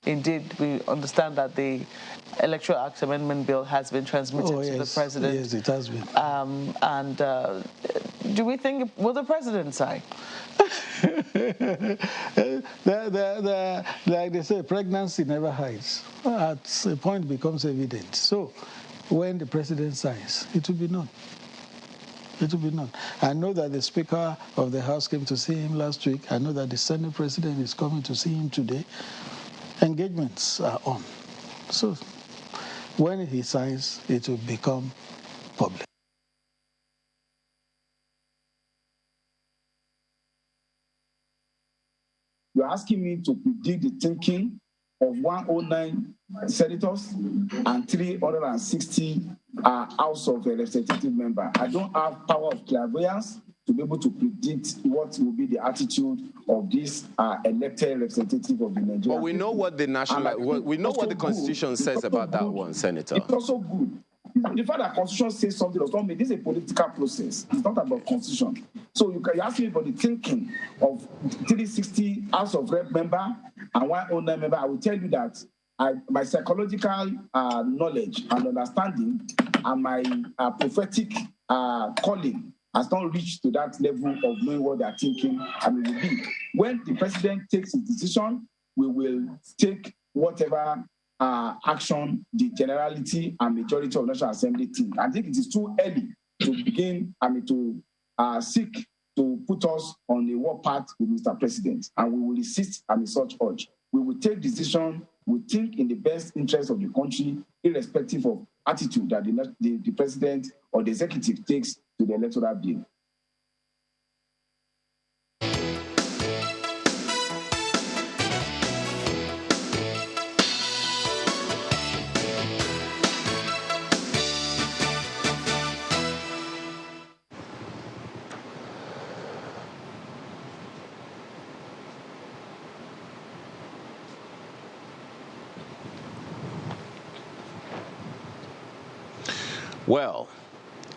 indeed, we understand that the Electoral Act Amendment Bill has been transmitted to the President. Yes, it has been. Do we think, will the President sign? Like they say, pregnancy never hides. At a point becomes evident. So when the President signs, it will be known. It will be known. I know that the Speaker of the House came to see him last week. I know that the Senate President is coming to see him today. Engagements are on. So when he signs, it will become public. You're asking me to predict the thinking of 109 senators and 360 House of Representative members. I don't have power of clairvoyance to be able to predict what will be the attitude of this elected representative of the Nigerian. But we know what the what the Constitution says about that one, Senator. It's also good. The fact that Constitution says something does not mean this is a political process. It's not about Constitution. So you ask me for the thinking of 360 House of Rep member and 109 member. I will tell you that my psychological knowledge and understanding and my prophetic calling has not reached to that level of knowing what they are thinking and it will be. When the President takes his decision, we will take whatever action the generality and majority of National Assembly think. I think it is too early to begin, to seek to put us on a war path with Mr. President, and we will resist such urge. We will take decision, we think in the best interest of the country, irrespective of attitude that the President or the Executive takes to the electoral bill. Well,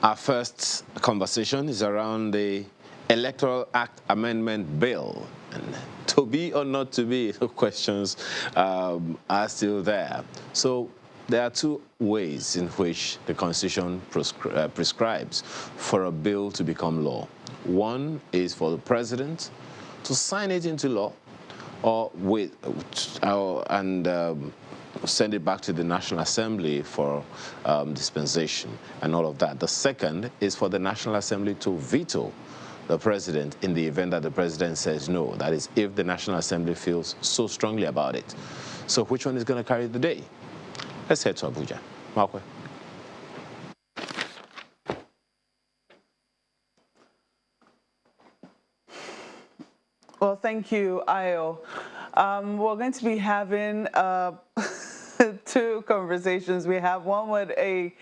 our first conversation is around the Electoral Act Amendment Bill. And to be or not to be, questions are still there. So there are two ways in which the Constitution prescribes for a bill to become law. One is for the President to sign it into law or send it back to the National Assembly for dispensation and all of that. The second is for the National Assembly to veto the President in the event that the President says no. That is, if the National Assembly feels so strongly about it. So which one is going to carry the day? Let's head to Abuja. Marco. Well, thank you, Ayo. We're going to be having two conversations. We have one with a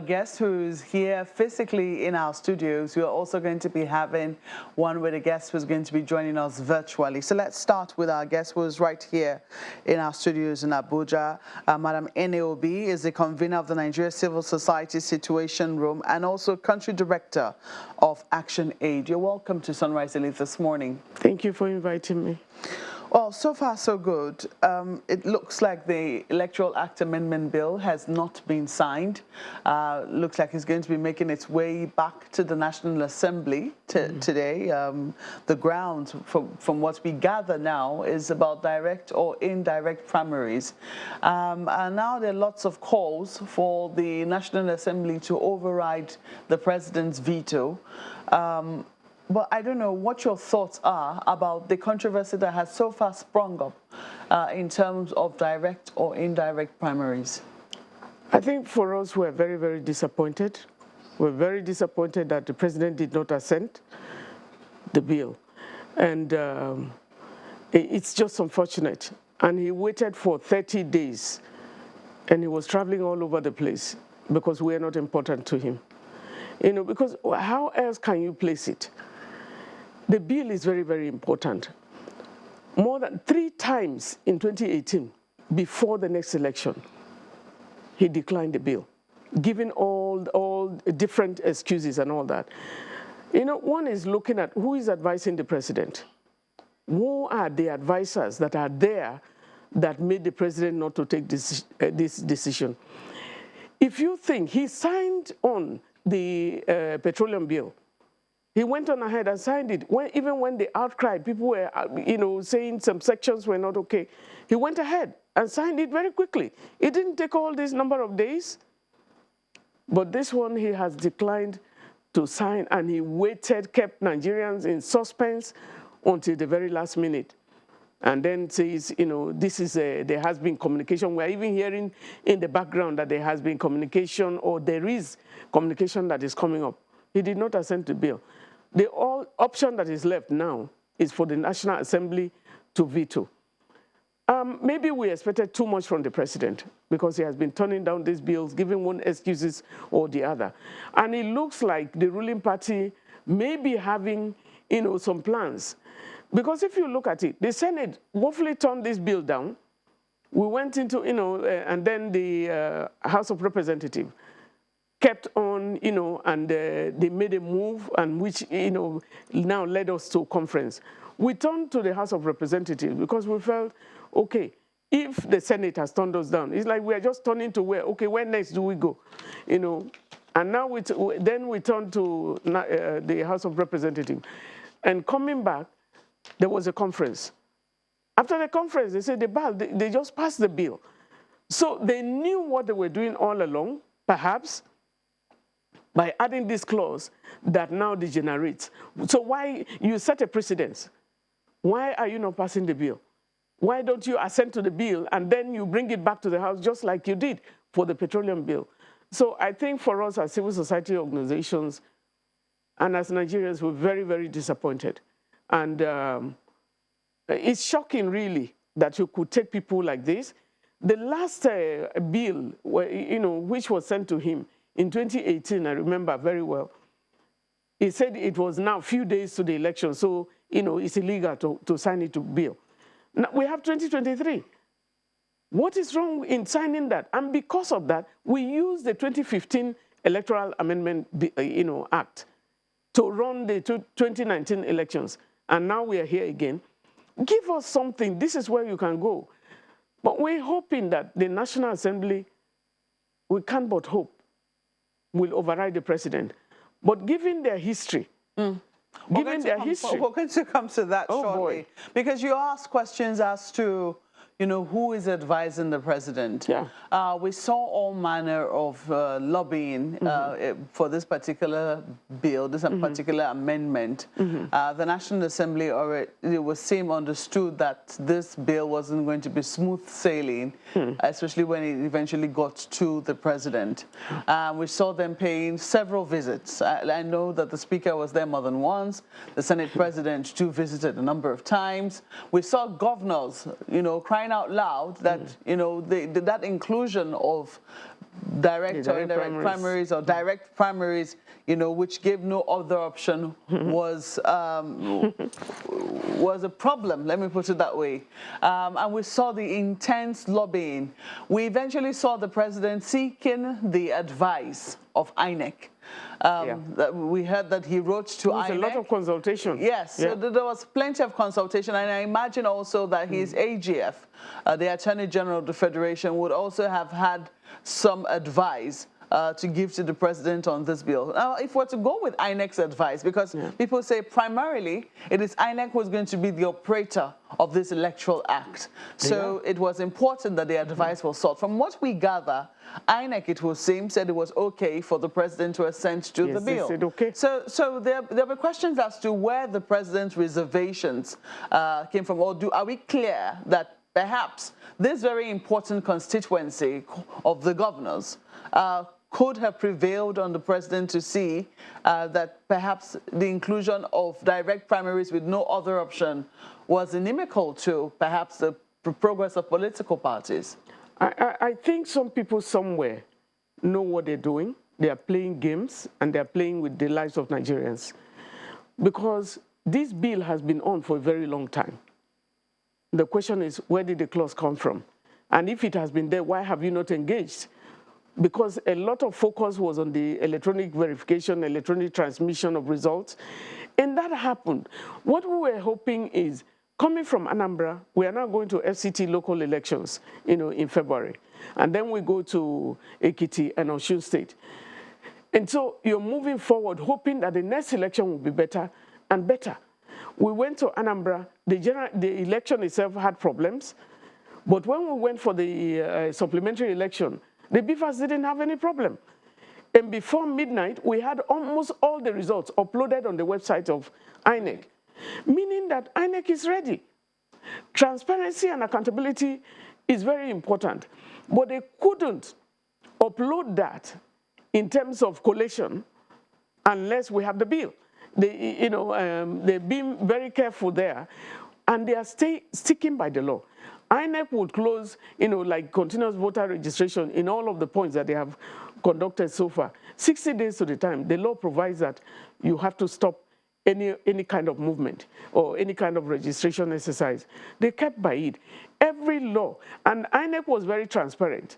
guest who's here physically in our studios. We are also going to be having one with a guest who's going to be joining us virtually. So let's start with our guest who's right here in our studios in Abuja. Madam NAOB is the convener of the Nigeria Civil Society Situation Room and also country director of Action Aid. You're welcome to Sunrise Elite this morning. Thank you for inviting me. Well, so far so good. It looks like the Electoral Act Amendment Bill has not been signed. Looks like it's going to be making its way back to the National Assembly today. The grounds, from what we gather now, is about direct or indirect primaries. And now there are lots of calls for the National Assembly to override the President's veto. But I don't know what your thoughts are about the controversy that has so far sprung up in terms of direct or indirect primaries. I think for us, we're very, very disappointed. We're very disappointed that the President did not assent the bill. And it's just unfortunate. And he waited for 30 days. And he was traveling all over the place because we are not important to him. You know, because how else can you place it? The bill is very, very important. More than 3 times in 2018, before the next election, he declined the bill, giving all different excuses and all that. You know, one is looking at who is advising the President. Who are the advisors that are there that made the president not to take this decision. If you think he signed on the petroleum bill, he went on ahead and signed it. Even when the outcry, people were, saying some sections were not okay, he went ahead and signed it very quickly. It didn't take all this number of days. But this one he has declined to sign, and he waited, kept Nigerians in suspense until the very last minute. And then says, there has been communication. We're even hearing in the background that there has been communication, or there is communication that is coming up. He did not assent to the bill. The only option that is left now is for the National Assembly to veto. Maybe we expected too much from the president, because he has been turning down these bills, giving one excuses or the other. And it looks like the ruling party may be having, some plans. Because if you look at it, the Senate woefully turned this bill down. We went into, and then the House of Representatives kept on, and they made a move, and which, now led us to conference. We turned to the House of Representatives because we felt, okay, if the Senate has turned us down, it's like we are just turning to where next do we go, And now then we turn to the House of Representatives. And coming back, there was a conference. After the conference, they said they just passed the bill. So they knew what they were doing all along, perhaps, by adding this clause that now degenerates. So why you set a precedence? Why are you not passing the bill? Why don't you assent to the bill and then you bring it back to the House just like you did for the petroleum bill? So I think for us as civil society organizations and as Nigerians, we're very, very disappointed. And it's shocking, really, that you could take people like this. The last bill, which was sent to him in 2018, I remember very well, he said it was now a few days to the election, so it's illegal to sign it to bill. Now, we have 2023. What is wrong in signing that? And because of that, we used the 2015 Electoral Amendment Act to run the 2019 elections. And now we are here again. Give us something. This is where you can go. But we're hoping that the National Assembly, we can't but hope, will override the president. But given their history, we're going to come to that shortly. Boy. Because you asked questions as to, who is advising the president. Yeah. We saw all manner of lobbying for this particular bill, this particular amendment. The National Assembly seemed understood that this bill wasn't going to be smooth sailing, especially when it eventually got to the president. We saw them paying several visits. I know that the Speaker was there more than once. The Senate President too visited a number of times. We saw governors, crying out loud that, that inclusion of direct or indirect primaries or direct primaries, which gave no other option was a problem, let me put it that way. And we saw the intense lobbying. We eventually saw the president seeking the advice of INEC. We heard that he wrote to INEC. There was a lot of consultation. Yes, so there was plenty of consultation, and I imagine also that his AGF, the Attorney General of the Federation, would also have had some advice to give to the president on this bill. Now, if we're to go with INEC's advice, because people say primarily it is INEC who's going to be the operator of this Electoral Act. So it was important that the advice was sought. From what we gather, INEC, it would seem, said it was okay for the president to assent to the bill. They said okay. So there were questions as to where the president's reservations came from, or are we clear that perhaps this very important constituency of the governors could have prevailed on the president to see that perhaps the inclusion of direct primaries with no other option was inimical to perhaps the progress of political parties? I think some people somewhere know what they're doing. They are playing games, and they're playing with the lives of Nigerians. Because this bill has been on for a very long time. The question is, where did the clause come from? And if it has been there, why have you not engaged? Because a lot of focus was on the electronic verification, electronic transmission of results. And that happened. What we were hoping is coming from Anambra, we are now going to FCT local elections, in February. And then we go to Ekiti and Osun State. And so you're moving forward, hoping that the next election will be better and better. We went to Anambra, the election itself had problems, but when we went for the supplementary election, the BVAS didn't have any problem. And before midnight, we had almost all the results uploaded on the website of INEC, meaning that INEC is ready. Transparency and accountability is very important, but they couldn't upload that in terms of collation unless we have the bill. They've been very careful there, and they are sticking by the law. INEC would close, like continuous voter registration in all of the points that they have conducted so far. 60 days to the time, the law provides that you have to stop any kind of movement or any kind of registration exercise. They kept by it. Every law, and INEC was very transparent.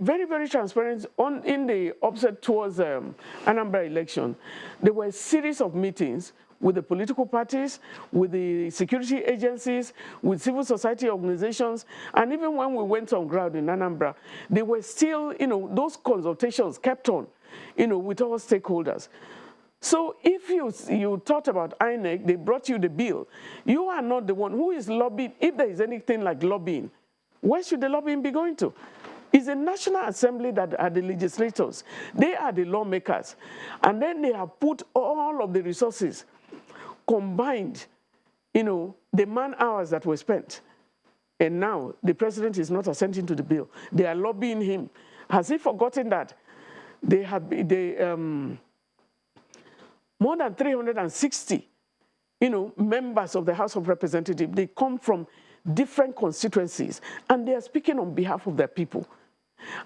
Very, very transparent in the upset towards Anambra election. There were a series of meetings with the political parties, with the security agencies, with civil society organizations, and even when we went on ground in Anambra, they were still, those consultations kept on, with all stakeholders. So if you thought about INEC, they brought you the bill, you are not the one who is lobbying. If there is anything like lobbying, where should the lobbying be going to? It's the National Assembly that are the legislators. They are the lawmakers. And then they have put all of the resources combined, the man hours that were spent. And now the president is not assenting to the bill. They are lobbying him. Has he forgotten that more than 360, members of the House of Representatives, they come from different constituencies, and they are speaking on behalf of their people.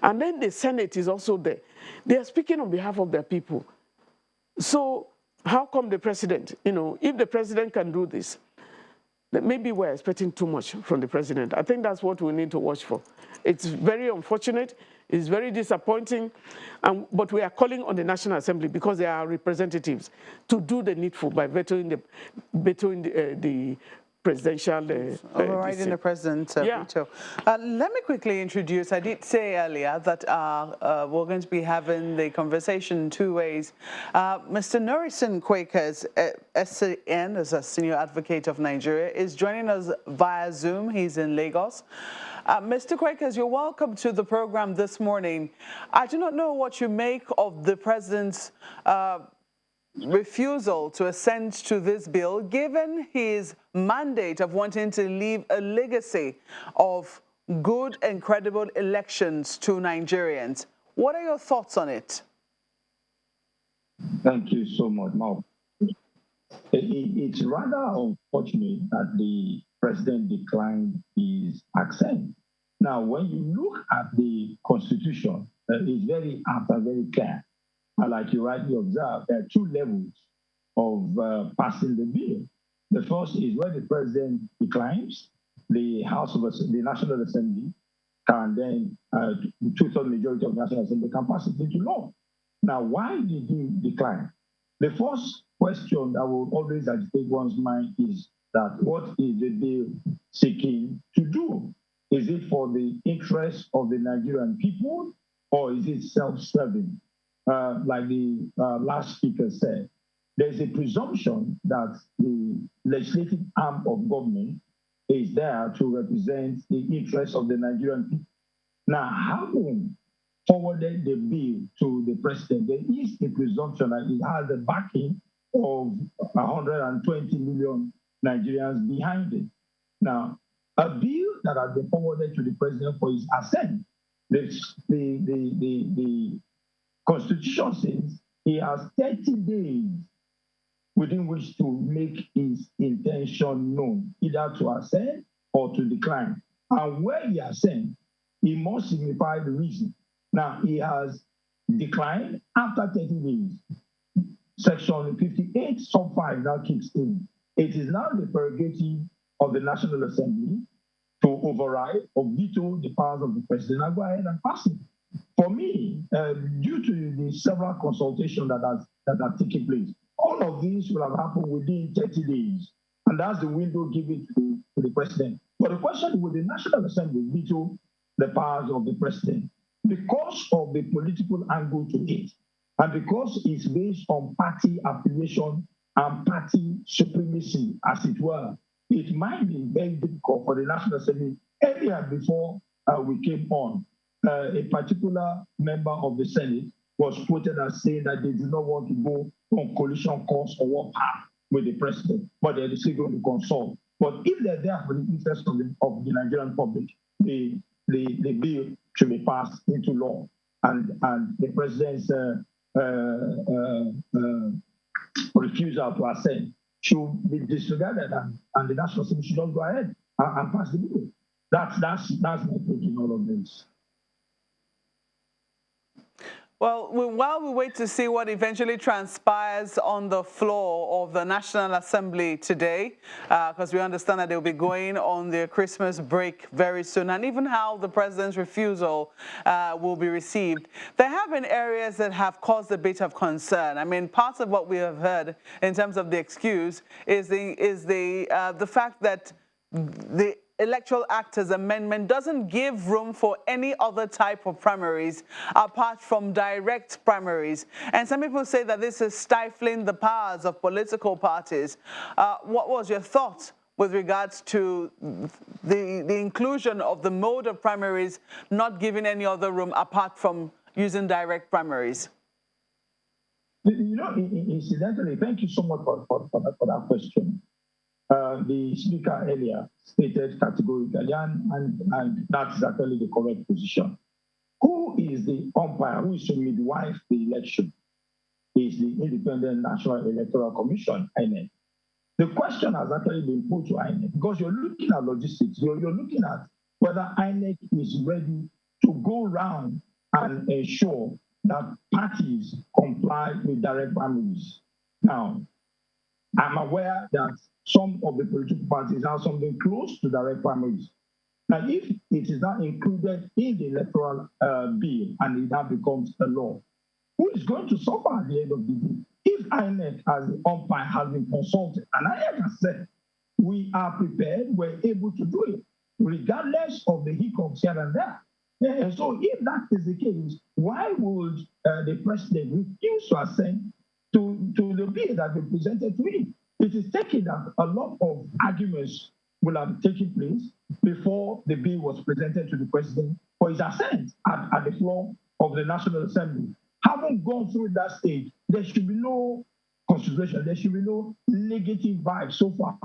And then the Senate is also there. They are speaking on behalf of their people. So how come the president, if the president can do this, then maybe we're expecting too much from the president. I think that's what we need to watch for. It's very unfortunate. It's very disappointing. But we are calling on the National Assembly, because they are our representatives, to do the needful by vetoing the presidential overriding the president's veto. Let me quickly introduce, I did say earlier that we're going to be having the conversation two ways. Mr. Norison Quakers, SCN, as a senior advocate of Nigeria, is joining us via Zoom. He's in Lagos. Mr. Quakers, you're welcome to the program this morning. I do not know what you make of the president's refusal to assent to this bill, given his mandate of wanting to leave a legacy of good and credible elections to Nigerians. What are your thoughts on it? Thank you so much, Mark. It's rather unfortunate that the president declined his assent. Now, when you look at the Constitution, it's very apt and very clear. And like you rightly observed, there are two levels of passing the bill. The first is when the president declines, the National Assembly can then, two-thirds majority of the National Assembly can pass it into law. Now, why did he decline? The first question that will always agitate one's mind is that what is the bill seeking to do? Is it for the interest of the Nigerian people, or is it self-serving? Like the last speaker said, there's a presumption that the legislative arm of government is there to represent the interests of the Nigerian people. Now, having forwarded the bill to the president, there is a presumption that it has the backing of 120 million Nigerians behind it. Now, a bill that has been forwarded to the president for his assent, the Constitution says he has 30 days within which to make his intention known, either to assent or to decline. And where he assents, he must signify the reason. Now, he has declined after 30 days. Section 58, sub 5 now kicks in. It is now the prerogative of the National Assembly to override or veto the powers of the president and go ahead and pass it. For me, due to the several consultations that have taken place, all of these will have happened within 30 days. And that's the window given to the president. But the question, will the National Assembly veto the powers of the president? Because of the political angle to it, and because it's based on party affiliation and party supremacy, as it were, it might be very difficult for the National Assembly. Earlier, before we came on, a particular member of the Senate was quoted as saying that they do not want to go on collision course or war path with the president, but they're still going to consult. But if they're there for the interest of the Nigerian public, the bill should be passed into law, and the president's refusal to assent should be disregarded, and the National Assembly should just go ahead and pass the bill. That's my take in all of this. Well, while we wait to see what eventually transpires on the floor of the National Assembly today, because we understand that they'll be going on their Christmas break very soon, and even how the president's refusal will be received, there have been areas that have caused a bit of concern. I mean, part of what we have heard in terms of the excuse is the fact that the Electoral Act's amendment doesn't give room for any other type of primaries apart from direct primaries. And some people say that this is stifling the powers of political parties. What was your thought with regards to the inclusion of the mode of primaries not giving any other room apart from using direct primaries? You know, incidentally, thank you so much for that question. The speaker earlier stated categorically, and that's actually the correct position. Who is the umpire? Who is to midwife the election? Is the Independent National Electoral Commission, INEC. The question has actually been put to INEC because you're looking at logistics. You're looking at whether INEC is ready to go around and ensure that parties comply with direct primaries. Now, I'm aware that some of the political parties have something close to direct primaries. Now, if it is not included in the electoral bill and it now becomes a law, who is going to suffer at the end of the day? If INEC as the umpire has been consulted, and INEC has said, we are prepared, we're able to do it, regardless of the hiccups here and there. And so if that is the case, why would the president refuse to assent to the bill that they presented to him? It is taking that a lot of arguments will have taken place before the bill was presented to the president for his assent at the floor of the National Assembly. Having gone through that stage, there should be no consideration, there should be no negative vibe so far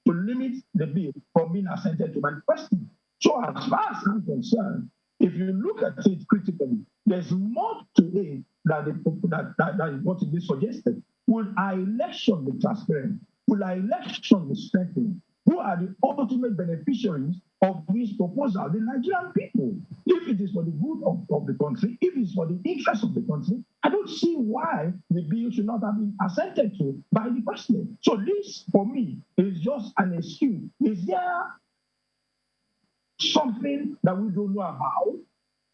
to limit the bill from being assented to by the president. So as far as I'm concerned, if you look at it critically, there's more to it that is what is suggested. Will our election be transparent? Will our election be strengthened? Who are the ultimate beneficiaries of this proposal? The Nigerian people. If it is for the good of the country, if it's for the interest of the country, I don't see why the bill should not have been assented to by the president. So this, for me, is just an excuse. Is there something that we don't know about?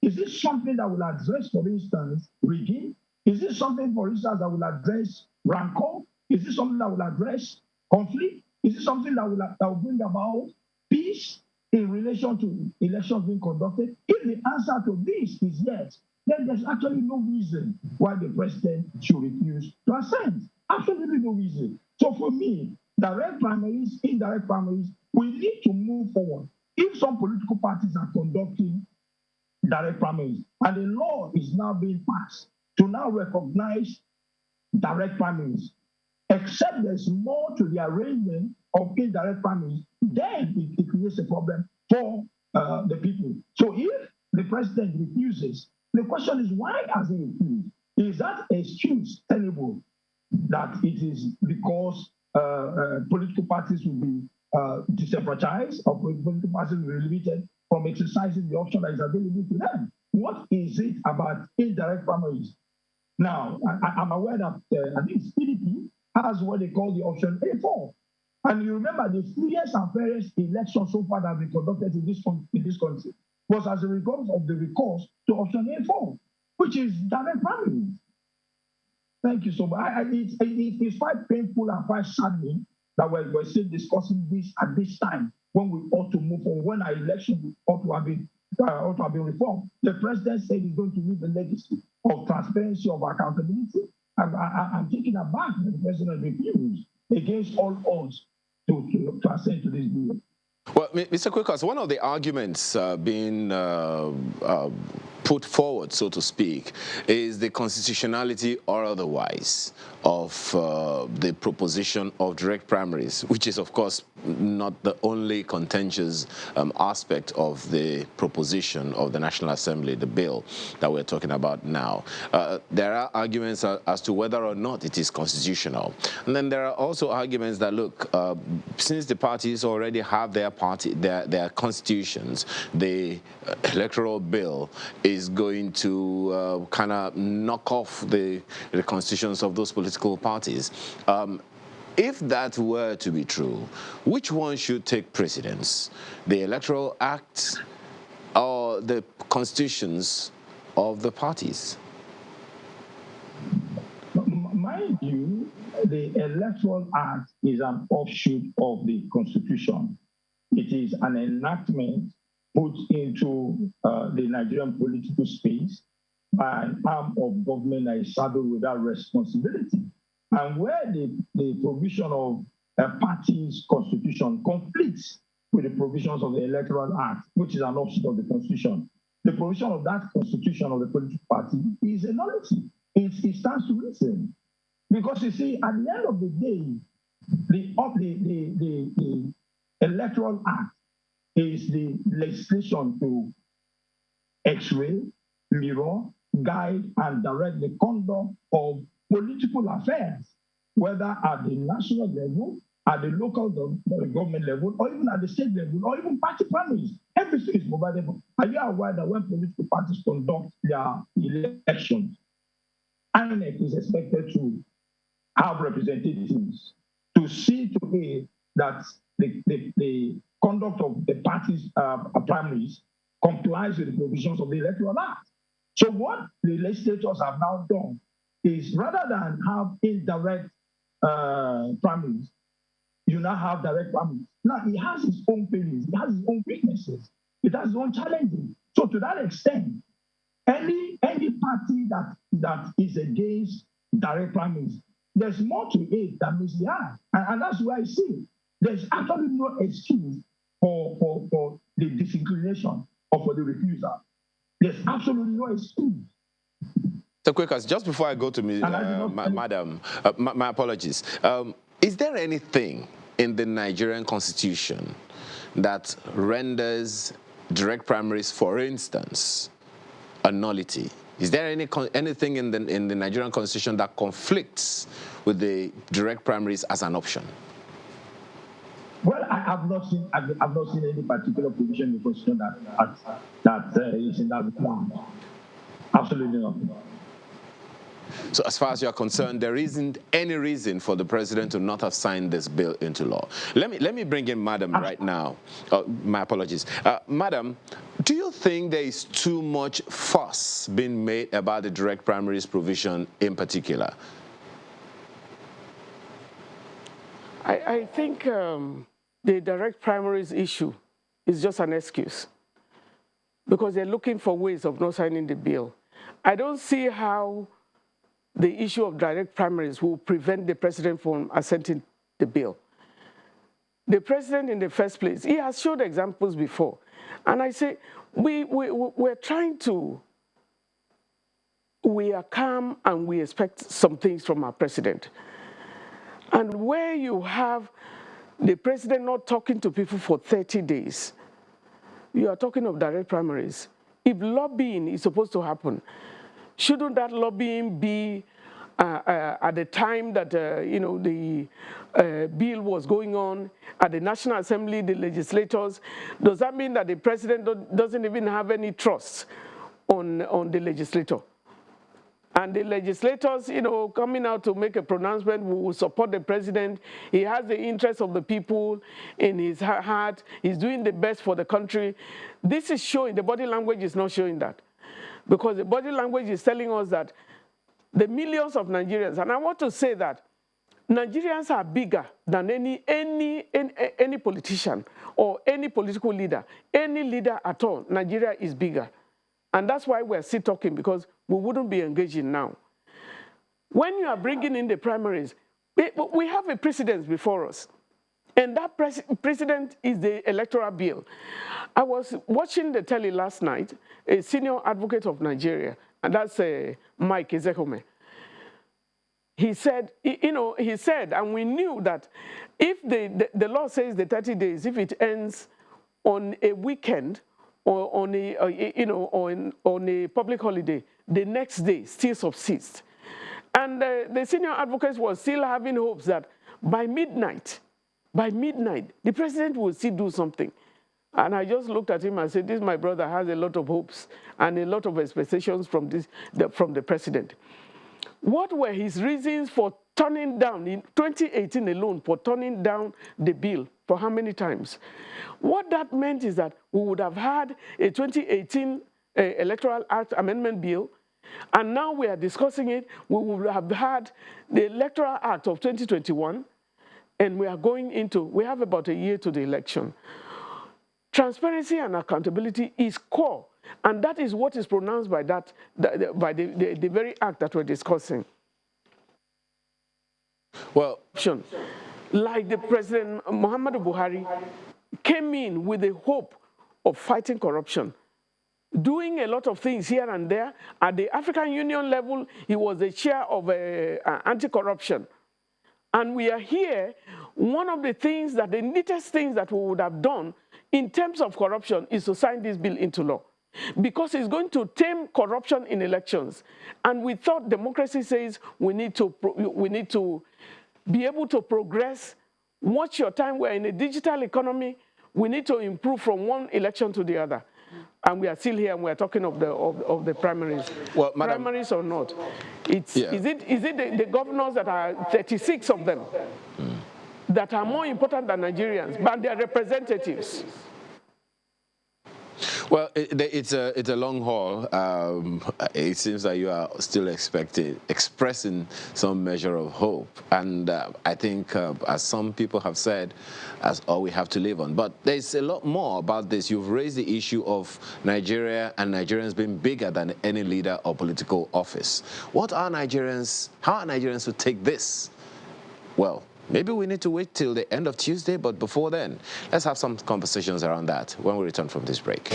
Is this something that will address, for instance, rigging? Is this something, for instance, that will address rancor? Is this something that will address conflict? Is this something that will bring about peace in relation to elections being conducted? If the answer to this is yes, then there's actually no reason why the president should refuse to assent. Absolutely no reason. So for me, direct primaries, indirect primaries, we need to move forward. If some political parties are conducting direct primaries, and the law is now being passed to now recognize direct primaries, except there's more to the arrangement of indirect primaries, then it creates a problem for the people. So if the president refuses, the question is, why has he refused? Is that excuse tenable that it is because political parties will be disenfranchised or political parties will be limited from exercising the option that is available to them? What is it about indirect primaries? Now, I'm aware that I think PDP has what they call the option A4. And you remember the freest and fairest election so far that have been conducted in this country was as a result of the recourse to option A4, which is direct primaries. Thank you so much. It's quite painful and quite saddening that we're still discussing this at this time when we ought to move on, when our election ought to have been reformed. The president said he's going to leave the legacy of transparency, of accountability. I'm taking aback that the president refused against all odds to assent to this bill. Well, Mr. Quakers, one of the arguments being put forward, so to speak, is the constitutionality or otherwise of the proposition of direct primaries, which is, of course, not the only contentious aspect of the proposition of the National Assembly, the bill that we're talking about now. There are arguments as to whether or not it is constitutional. And then there are also arguments that, look, since the parties already have their constitutions, the electoral bill is going to kind of knock off the constitutions of those political parties. If that were to be true, which one should take precedence? The Electoral Act or the constitutions of the parties? Mind you, the Electoral Act is an offshoot of the Constitution. It is an enactment put into the Nigerian political space by an arm of government that is saddled with that responsibility. And where the provision of a party's constitution conflicts with the provisions of the Electoral Act, which is an offshoot of the Constitution, the provision of that constitution of the political party is a nullity. It stands to reason. Because you see, at the end of the day, the Electoral Act is the legislation to x-ray, mirror, guide, and direct the conduct of political affairs, whether at the national level, at the local government level, or even at the state level, or even party primaries. Everything is provided. Are you aware that when political parties conduct their elections, INEC is expected to have representatives to see to it that the conduct of the parties' primaries complies with the provisions of the Electoral Act? So what the legislators have now done is, rather than have indirect primaries, you now have direct primaries. Now, it has its own failings, it has its own weaknesses, it has its own challenges. So to that extent, any party that is against direct primaries, there's more to it than meets the eye. And that's why I see there's actually no excuse for the disinclination or for the refusal. There's absolutely no excuse. So, Quakers, just before I go to me, Madam, my apologies. Is there anything in the Nigerian Constitution that renders direct primaries, for instance, a nullity? Is there anything in the Nigerian Constitution that conflicts with the direct primaries as an option? Well, I've not seen any particular provision in the Constitution that is in that plan. Absolutely nothing. So as far as you're concerned, there isn't any reason for the president to not have signed this bill into law. Let me bring in Madam right now. My apologies. Madam, do you think there is too much fuss being made about the direct primaries provision in particular? I think the direct primaries issue is just an excuse because they're looking for ways of not signing the bill. I don't see how the issue of direct primaries will prevent the president from assenting the bill. The president, in the first place, he has showed examples before. And I say, we're trying to, we are calm and we expect some things from our president. And where you have the president not talking to people for 30 days, you are talking of direct primaries. If lobbying is supposed to happen, shouldn't that lobbying be at the time that the bill was going on at the National Assembly, the legislators? Does that mean that the president doesn't even have any trust on the legislator? And the legislators, coming out to make a pronouncement, will support the president. He has the interests of the people in his heart. He's doing the best for the country. This is showing, the body language is not showing that. Because the body language is telling us that the millions of Nigerians, and I want to say that Nigerians are bigger than any politician or any political leader. Any leader at all, Nigeria is bigger. And that's why we're still talking, because we wouldn't be engaging now. When you are bringing in the primaries, we have a precedent before us. And that precedent is the electoral bill. I was watching the telly last night, a senior advocate of Nigeria, and that's Mike Ezekome. He said, and we knew that if the law says the 30 days, if it ends on a weekend or on a public holiday, the next day still subsists. And the senior advocate was still having hopes that by midnight, the president will still do something. And I just looked at him and said, this, my brother, has a lot of hopes and a lot of expectations from the president. What were his reasons for turning down, in 2018 alone, for turning down the bill? For how many times? What that meant is that we would have had a 2018 Electoral Act Amendment Bill, and now we are discussing it. We would have had the Electoral Act of 2021, and we have about a year to the election. Transparency and accountability is core, and that is what is pronounced by the very act that we're discussing. Well, like the President Muhammadu Buhari came in with the hope of fighting corruption, doing a lot of things here and there. At the African Union level, he was the chair of anti-corruption. And we are here, one of the neatest things that we would have done in terms of corruption is to sign this bill into law, because it's going to tame corruption in elections. And we thought democracy says we need to be able to progress. Watch your time. We're in a digital economy. We need to improve from one election to the other. And we are still here, and we are talking of the primaries. Well, Madam, primaries or not. Is it the governors that are 36 of them that are more important than Nigerians, but they are representatives? Well, it's a long haul. It seems that you are still expressing some measure of hope, and I think, as some people have said, that's all we have to live on. But there's a lot more about this. You've raised the issue of Nigeria and Nigerians being bigger than any leader or political office. How are Nigerians to take this? Well, maybe we need to wait till the end of Tuesday, but before then, let's have some conversations around that when we return from this break.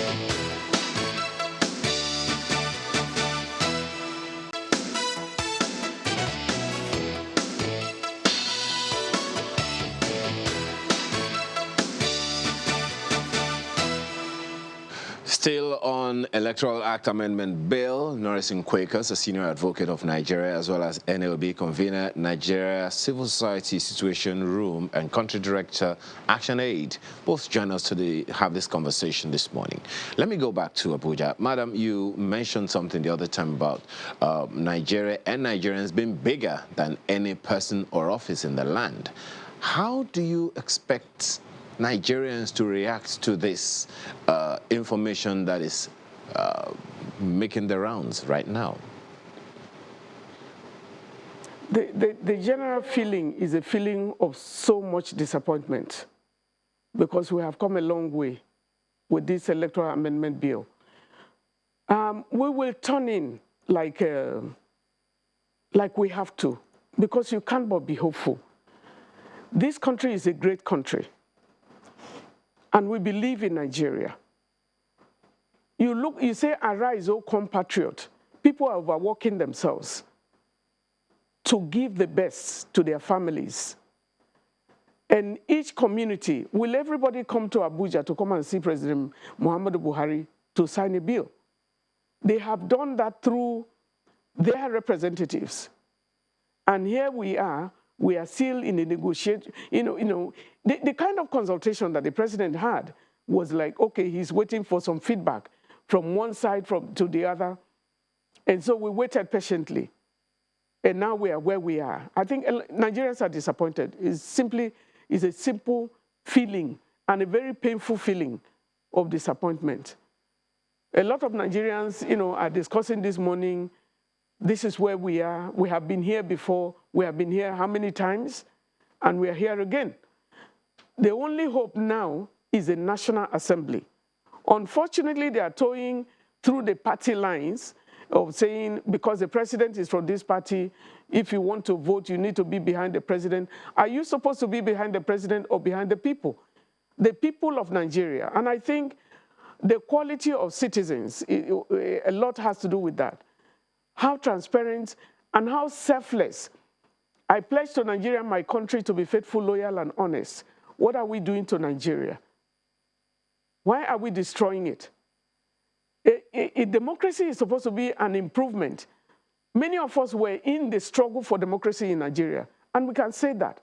Still on Electoral Act Amendment Bill, Norris Quakers, a senior advocate of Nigeria, as well as NLB convener, Nigeria Civil Society Situation Room, and country director, Action Aid, both join us to have this conversation this morning. Let me go back to Abuja. Madam, you mentioned something the other time about Nigeria and Nigerians being bigger than any person or office in the land. How do you expect Nigerians to react to this information that is making the rounds right now? The general feeling is a feeling of so much disappointment, because we have come a long way with this Electoral Amendment Bill. We will turn in like we have to, because you can't but be hopeful. This country is a great country, and we believe in Nigeria. You say, arise, O compatriot. People are overworking themselves to give the best to their families. And each community, will everybody come to Abuja to come and see President Muhammadu Buhari to sign a bill? They have done that through their representatives. And here we are still in a negotiation. The kind of consultation that the president had was like, okay, he's waiting for some feedback from one side to the other. And so we waited patiently. And now we are where we are. I think Nigerians are disappointed. It's a simple feeling and a very painful feeling of disappointment. A lot of Nigerians, are discussing this morning this is where we are. We have been here before. We have been here how many times? And we are here again. The only hope now is a National Assembly. Unfortunately, they are toying through the party lines of saying, because the president is from this party, if you want to vote, you need to be behind the president. Are you supposed to be behind the president or behind the people? The people of Nigeria. And I think the quality of citizens, a lot has to do with that. How transparent and how selfless. I pledge to Nigeria, my country, to be faithful, loyal, and honest. What are we doing to Nigeria? Why are we destroying it? Democracy is supposed to be an improvement. Many of us were in the struggle for democracy in Nigeria, and we can say that.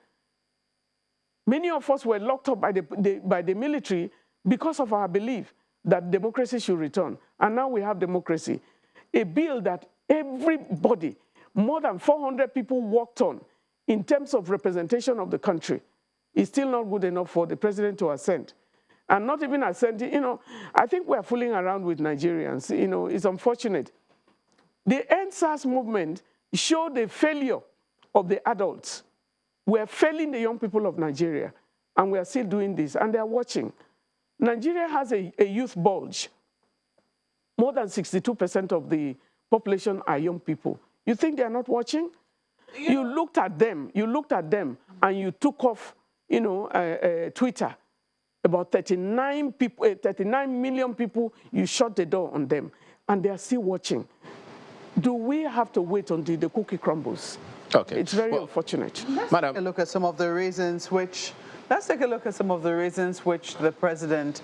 Many of us were locked up by the military because of our belief that democracy should return. And now we have democracy. A bill that everybody, more than 400 people worked on in terms of representation of the country, is still not good enough for the president to assent. And not even assenting, I think we're fooling around with Nigerians. It's unfortunate. The NSAS movement showed the failure of the adults. We're failing the young people of Nigeria, and we are still doing this, and they're watching. Nigeria has a youth bulge. More than 62% of the population are young people. You think they're not watching? You looked at them, and you took off, Twitter. About 39 million people, you shut the door on them, and they are still watching. Do we have to wait until the cookie crumbles? Okay. It's very unfortunate. Let's take a look at some of the reasons which the president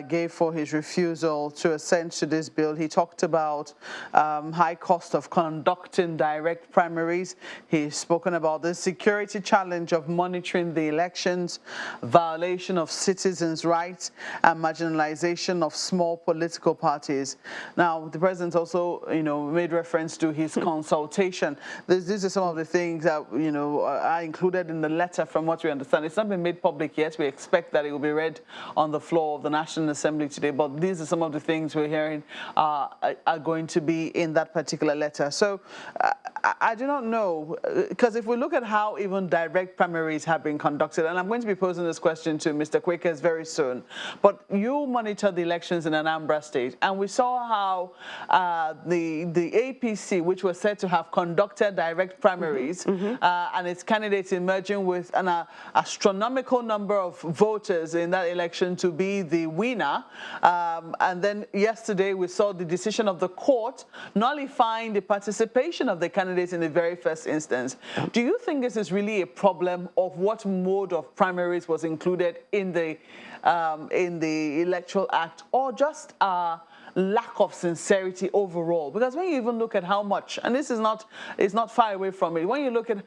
gave for his refusal to assent to this bill. He talked about high cost of conducting direct primaries. He's spoken about the security challenge of monitoring the elections, violation of citizens' rights, and marginalization of small political parties. Now, the president also, made reference to his consultation. These are some of the things that, are included in the letter from what we understand. It's not been made public yet. We expect that it will be read on the floor of the National Assembly today, but these are some of the things we're hearing are going to be in that particular letter. So I do not know, because if we look at how even direct primaries have been conducted, and I'm going to be posing this question to Mr. Quakers very soon, but you monitor the elections in Anambra State, and we saw how the APC, which was said to have conducted direct primaries, and its candidates emerging with an astronomical number of voters in that election to be the winner. And then yesterday we saw the decision of the court nullifying the participation of the candidates in the very first instance. Do you think this is really a problem of what mode of primaries was included in the Electoral Act, or just lack of sincerity overall? Because when you even look at how much, and this is not far away from it, when you look at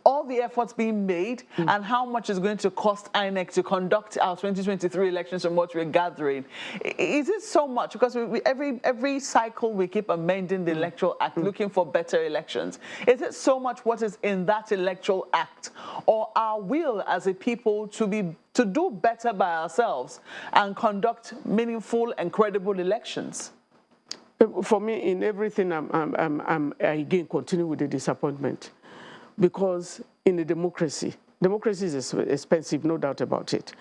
all the efforts being made and how much is going to cost INEC to conduct our 2023 elections from what we're gathering, is it so much? Because every cycle we keep amending the Electoral Act, looking for better elections. Is it so much what is in that Electoral Act, or our will as a people to do better by ourselves and conduct meaningful and credible elections? For me, in everything, I again continue with the disappointment, because in a democracy is expensive, no doubt about it,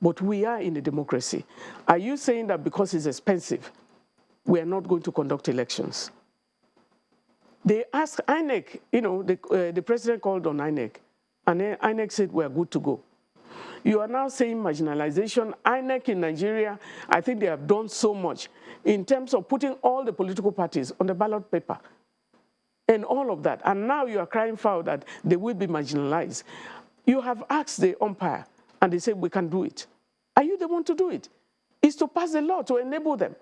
but we are in a democracy. Are you saying that because it's expensive, we are not going to conduct elections? They asked INEC, the president called on INEC, and INEC said we are good to go. You are now saying marginalization. INEC in Nigeria, I think they have done so much in terms of putting all the political parties on the ballot paper and all of that. And now you are crying foul that they will be marginalized. You have asked the umpire, and they say we can do it. Are you the one to do it? It's to pass the law to enable them.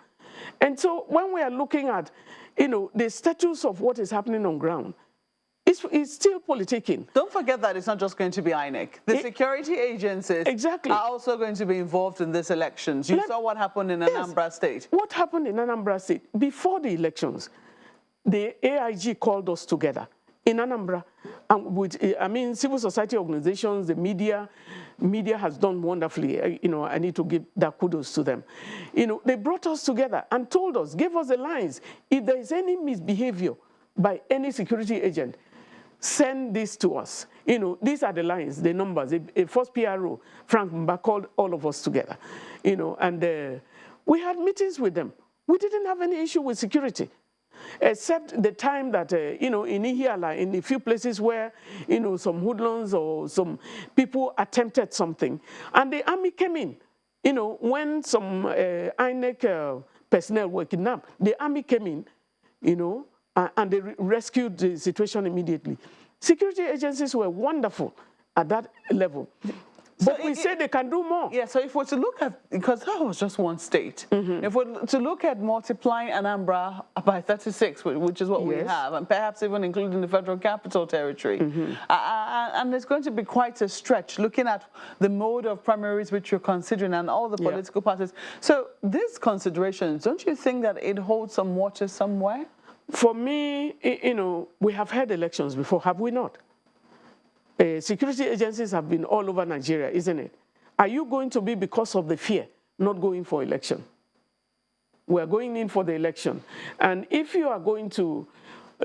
And so when we are looking at, the status of what is happening on ground, it's still politicking. Don't forget that it's not just going to be INEC. The security agencies are also going to be involved in these elections. You saw what happened in Anambra State. What happened in Anambra State? Before the elections, the AIG called us together in Anambra, and with, civil society organizations, the media has done wonderfully. I need to give that kudos to them. They brought us together and told us, gave us the lines. If there is any misbehavior by any security agent, send this to us. You know, these are the lines, the numbers. A first PRO, Frank Mba, called all of us together, you know, and we had meetings with them. We didn't have any issue with security, except the time that, you know, in Ihiala, in a few places where, you know, some hoodlums or some people attempted something, and the army came in. You know, when some INEC personnel were kidnapped, the army came in, you know, and they rescued the situation immediately. Security agencies were wonderful at that level. So But we say they can do more. Yeah, so if we're to look at, because that was just one state, if we're to look at multiplying Anambra by 36, which is what we have, and perhaps even including the Federal Capital Territory, and there's going to be quite a stretch looking at the mode of primaries which you're considering and all the political parties. So these considerations, don't you think that it holds some water somewhere? For me, you know, we have had elections before, have we not? Security agencies have been all over Nigeria, isn't it? Are you going to be, because of the fear, not going for election? We are going in for the election. And if you are going to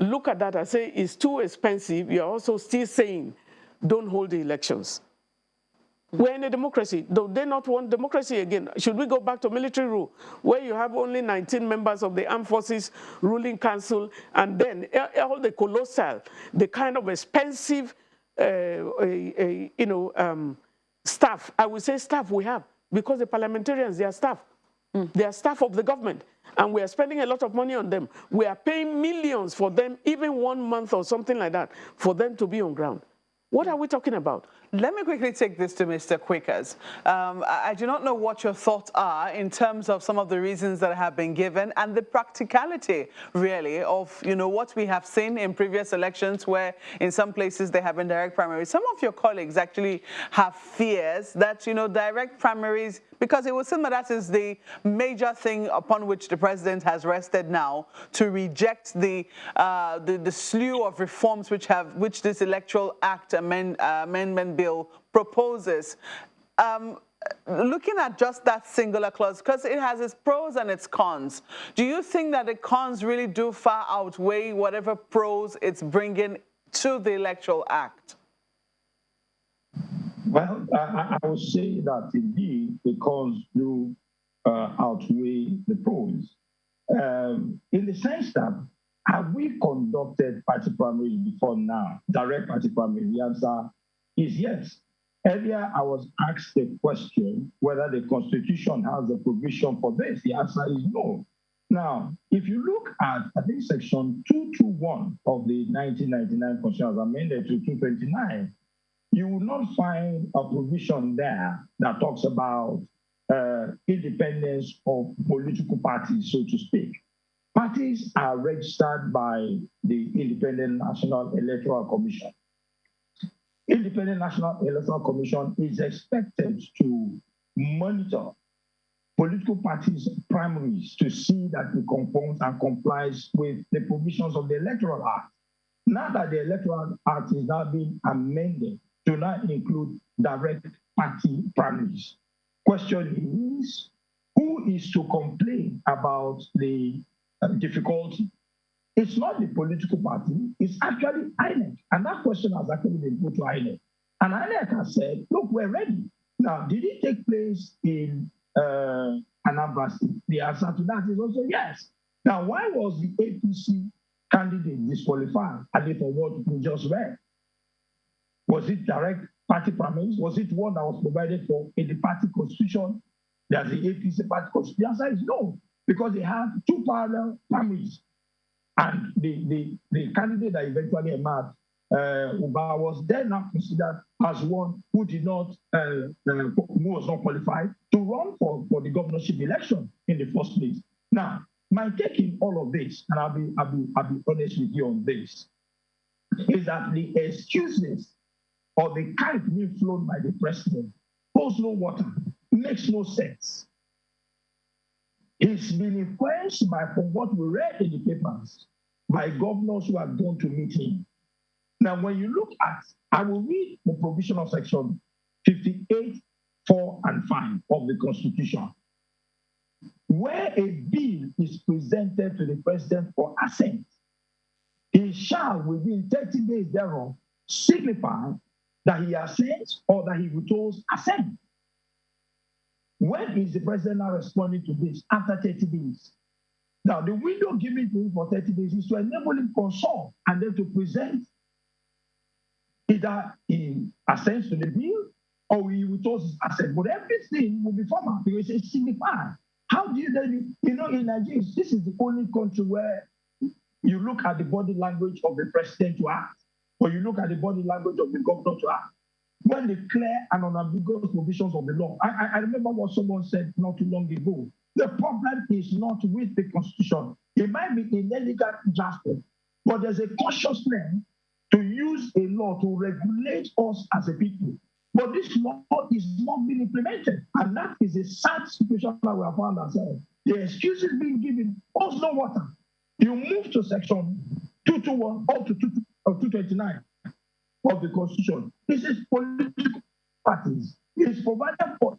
look at that and say it's too expensive, you are also still saying don't hold the elections. We're in a democracy. Do they not want democracy again? Should we go back to military rule, where you have only 19 members of the armed forces ruling council, and then all the colossal, the kind of expensive, you know, staff, I would say staff we have, because the parliamentarians, they are staff. They are staff of the government, and we are spending a lot of money on them. We are paying millions for them, even 1 month or something like that, for them to be on ground. What are we talking about? Let me quickly take this to Mr. Quickers. I do not know what your thoughts are in terms of some of the reasons that have been given and the practicality, really, of, you know, what we have seen in previous elections where in some places they have been direct primaries. Some of your colleagues actually have fears that, you know, direct primaries, because it would seem that that is the major thing upon which the president has rested now, to reject the slew of reforms which this Electoral Act amendment bill proposes. Looking at just that singular clause, because it has its pros and its cons, do you think that the cons really do far outweigh whatever pros it's bringing to the Electoral Act? Well, I would say that indeed the cons do outweigh the pros. In the sense that, have we conducted party primaries before now, direct party primaries? The answer is yes. Earlier, I was asked the question whether the Constitution has a provision for this. The answer is no. Now, if you look at, I think, Section 221 of the 1999 Constitution as amended to 229, you will not find a provision there that talks about independence of political parties, so to speak. Parties are registered by the Independent National Electoral Commission. Independent National Electoral Commission is expected to monitor political parties' primaries to see that it conforms and complies with the provisions of the Electoral Act. Now that the Electoral Act is now being amended to not include direct party primaries, question is, who is to complain about the difficulty? It's not the political party, it's actually INEC. And that question has actually been put to INEC. And INEC has said, look, we're ready. Now, did it take place in Anambra State? The answer to that is also yes. Now, why was the APC candidate disqualified? I mean, for what we just read. Was it direct party primaries? Was it one that was provided for in the party constitution? There's the APC party constitution. The answer is no, because they have two parallel primaries. And the candidate that eventually emerged, Uba, was then now considered as one who did not, who was not qualified to run for the governorship election in the first place. Now, my take in all of this, and I'll be honest with you on this, is that the excuses or the kite being flown by the president holds no water, makes no sense. He's been influenced by, from what we read in the papers, by governors who have gone to meet him. Now, when you look at, I will read the provision of section 58, 4 and 5 of the Constitution. Where a bill is presented to the president for assent, he shall within 30 days thereof signify that he assents or that he withholds assent. When is the president now responding to this? After 30 days. Now, the window given to him for 30 days is to enable him to consult and then to present either he assents to the bill or he withholds his assent. But everything will be formal because it's signified. How do you then, in Nigeria, this is the only country where you look at the body language of the president to act, or you look at the body language of the governor to act. When the clear and unambiguous provisions of the law. I remember what someone said not too long ago. The problem is not with the Constitution. It might be inelegant drafted, but there's a consciousness to use a law to regulate us as a people. But this law is not being implemented, and that is a sad situation that we have found ourselves. The excuses being given holds no water. You move to section 221 up to 229 of the Constitution. This is political parties. It is provided for.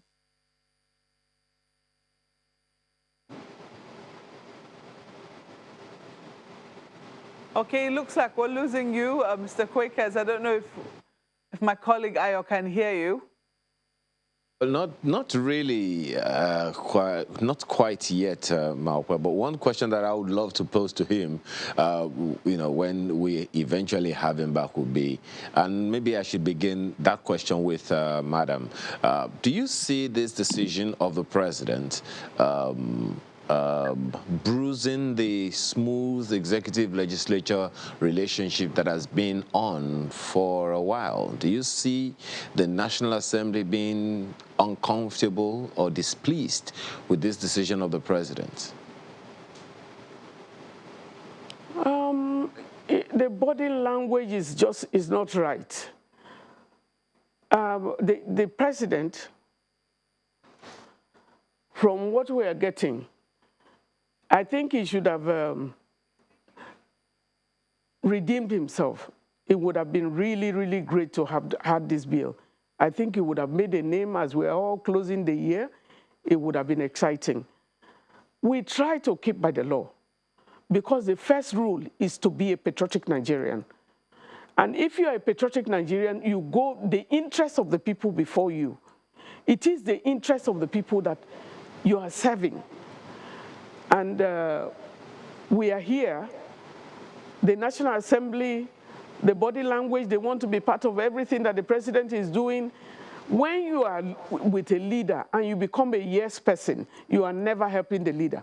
Okay, it looks like we're losing you, Mr. Quakers. I don't know if my colleague Ayo can hear you. Well, not really, not quite yet, Malpa. But one question that I would love to pose to him, when we eventually have him back, would be, and maybe I should begin that question with Madam. Do you see this decision of the president bruising the smooth executive-legislature relationship that has been on for a while? Do you see the National Assembly being uncomfortable or displeased with this decision of the president? The body language is not right. The president, from what we are getting, I think he should have redeemed himself. It would have been really, really great to have had this bill. I think he would have made a name as we're all closing the year. It would have been exciting. We try to keep by the law because the first rule is to be a patriotic Nigerian. And if you are a patriotic Nigerian, you go the interest of the people before you. It is the interest of the people that you are serving. And we are here, the National Assembly, the body language, they want to be part of everything that the president is doing. When you are with a leader and you become a yes person, you are never helping the leader.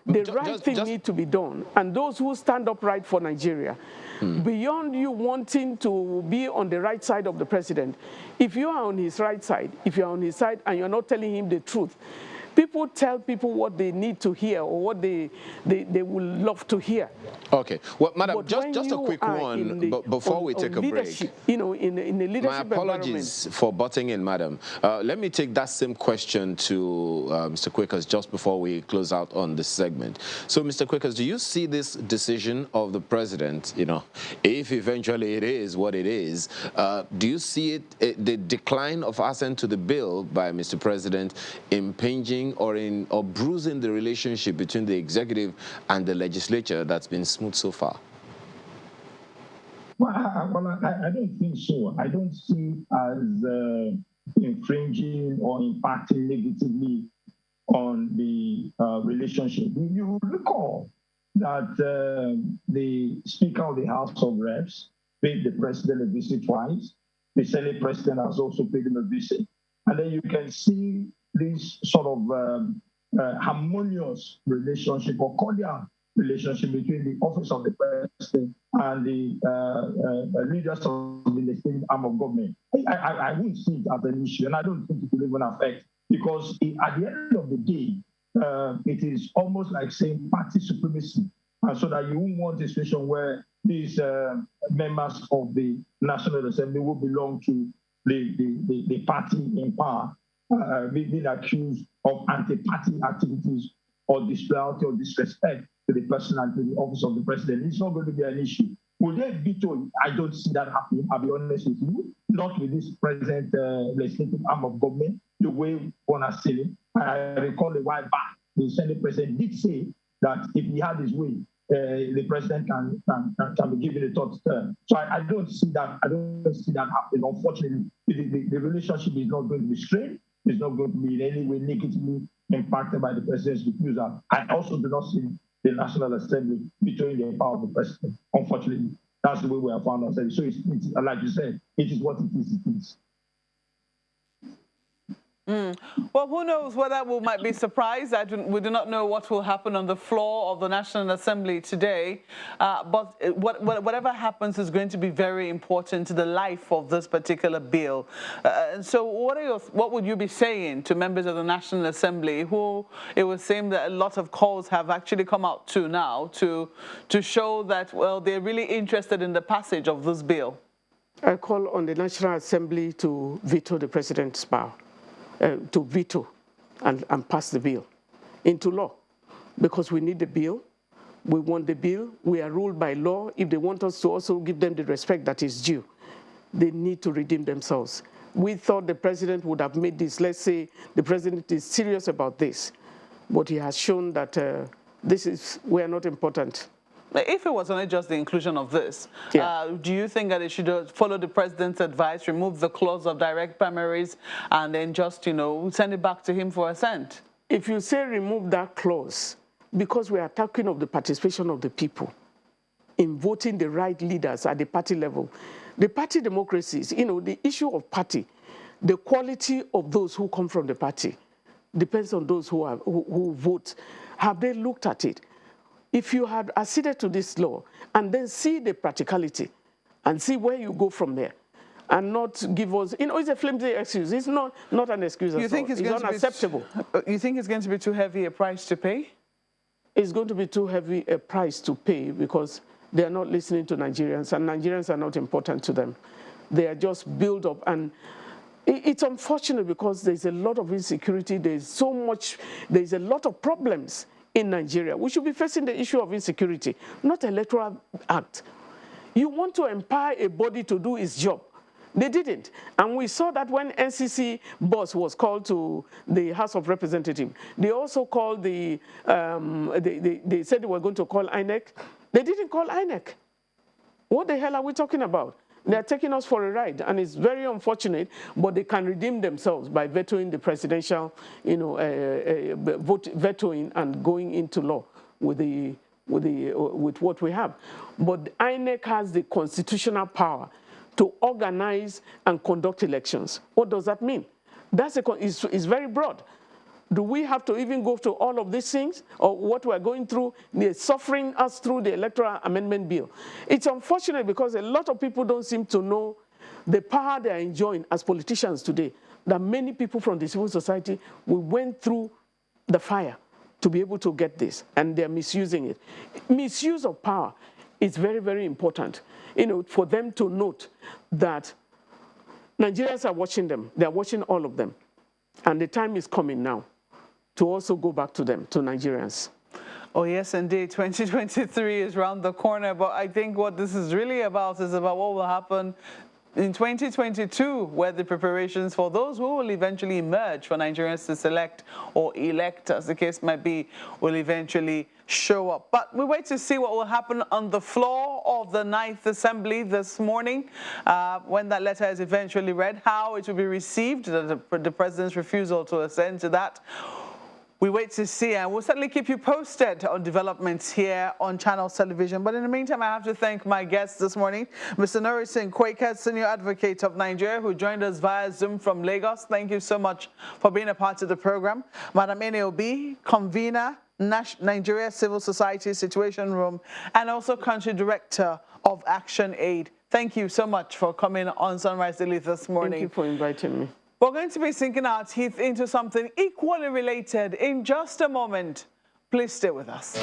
The right thing needs to be done. And those who stand up right for Nigeria, beyond you wanting to be on the right side of the president, if you are on his right side, if you're on his side and you're not telling him the truth, people tell people what they need to hear or what they will love to hear. Okay. Well, Madam, just a quick one before we take a break. In the leadership My apologies for butting in, Madam. Let me take that same question to Mr. Quakers just before we close out on this segment. So, Mr. Quakers, do you see this decision of the president, if eventually it is what it is, do you see it, the decline of assent to the bill by Mr. President, impinging or bruising the relationship between the executive and the legislature that's been smooth so far? Well, I don't think so. I don't see it as infringing or impacting negatively on the relationship. You recall that the Speaker of the House of Reps paid the President a visit twice. The Senate President has also paid him a visit. And then you can see this sort of harmonious relationship or cordial relationship between the office of the president and the leaders of the legislative arm of government. I wouldn't see it as an issue, and I don't think it will even affect, because at the end of the day, it is almost like saying party supremacy, so that you won't want a situation where these members of the National Assembly will belong to the party in power, being accused of anti-party activities or disloyalty or disrespect to the person and to the office of the president. It's not going to be an issue. Will they veto? I don't see that happening, I'll be honest with you. Not with this present legislative arm of government, the way one has seen it. I recall a while back, the Senate president did say that if he had his way, the president can be given a third term. So I don't see that. I don't see that happening. Unfortunately, the relationship is not going to be strained. It's not going to be in any way negatively impacted by the president's refusal. I also do not see the National Assembly vetoing the power of the president. Unfortunately, that's the way we have found ourselves. So it's like you said, it is what it is. It is. Well, who knows whether we might be surprised. We do not know what will happen on the floor of the National Assembly today. But whatever happens is going to be very important to the life of this particular bill. So what would you be saying to members of the National Assembly who it would seem that a lot of calls have actually come out to now to show that, well, they're really interested in the passage of this bill? I call on the National Assembly to veto the president's power. To veto and pass the bill into law, because we need the bill, we want the bill, we are ruled by law. If they want us to also give them the respect that is due, they need to redeem themselves. We thought the president would have made this, let's say the president is serious about this, but he has shown that we are not important. If it was only just the inclusion of this, do you think that it should follow the president's advice, remove the clause of direct primaries, and then just, send it back to him for assent? If you say remove that clause, because we are talking of the participation of the people in voting the right leaders at the party level, the party democracies, the issue of party, the quality of those who come from the party depends on those who vote. Have they looked at it? If you had acceded to this law and then see the practicality and see where you go from there, and not give us, it's a flimsy excuse. It's not an excuse at all. It's unacceptable. You think it's going to be too heavy a price to pay? It's going to be too heavy a price to pay because they are not listening to Nigerians, and Nigerians are not important to them. They are just built up, and it's unfortunate because there's a lot of insecurity. There's a lot of problems in Nigeria. We should be facing the issue of insecurity, not Electoral Act. You want to empower a body to do its job. They didn't. And we saw that when NCC boss was called to the House of Representatives. They also called they said they were going to call INEC. They didn't call INEC. What the hell are we talking about? They're taking us for a ride, and it's very unfortunate, but they can redeem themselves by vetoing the presidential, vetoing and going into law with what we have. But INEC has the constitutional power to organize and conduct elections. What does that mean? It's very broad. Do we have to even go through all of these things, or what we're going through, they're suffering us through the Electoral Amendment Bill? It's unfortunate because a lot of people don't seem to know the power they are enjoying as politicians today, that many people from the civil society, we went through the fire to be able to get this, and they're misusing it. Misuse of power is very, very important, for them to note that Nigerians are watching them. They're watching all of them, and the time is coming now to also go back to them, to Nigerians. Oh, yes, indeed. 2023 is around the corner, but I think what this is really about is about what will happen in 2022, where the preparations for those who will eventually emerge for Nigerians to select or elect, as the case might be, will eventually show up. But we wait to see what will happen on the floor of the 9th Assembly this morning when that letter is eventually read, how it will be received, the president's refusal to assent to that. We wait to see, and we'll certainly keep you posted on developments here on Channels Television. But in the meantime, I have to thank my guest this morning, Mr. Nuri Singh Quaker, Senior Advocate of Nigeria, who joined us via Zoom from Lagos. Thank you so much for being a part of the program. Madam Obi, Convener, Nigeria Civil Society Situation Room, and also Country Director of Action Aid. Thank you so much for coming on Sunrise Daily this morning. Thank you for inviting me. We're going to be sinking our teeth into something equally related in just a moment. Please stay with us.